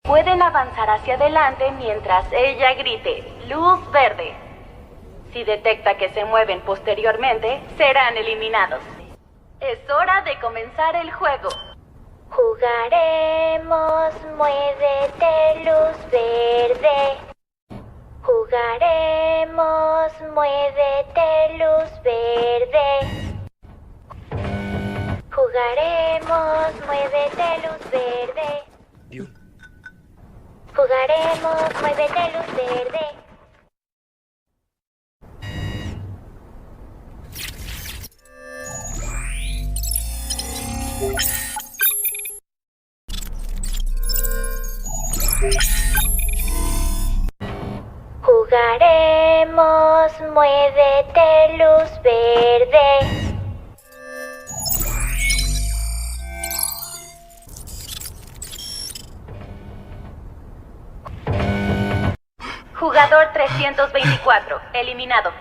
Pueden avanzar hacia adelante mientras ella grite "luz verde". Si detecta que se mueven posteriormente, serán eliminados. Es hora de comenzar el juego. Jugaremos, muévete, luz verde. Jugaremos, muévete, luz verde. Jugaremos, muévete, luz verde. Jugaremos, muévete, luz verde. Jugaremos, muévete, luz verde. Jugador 324, eliminado.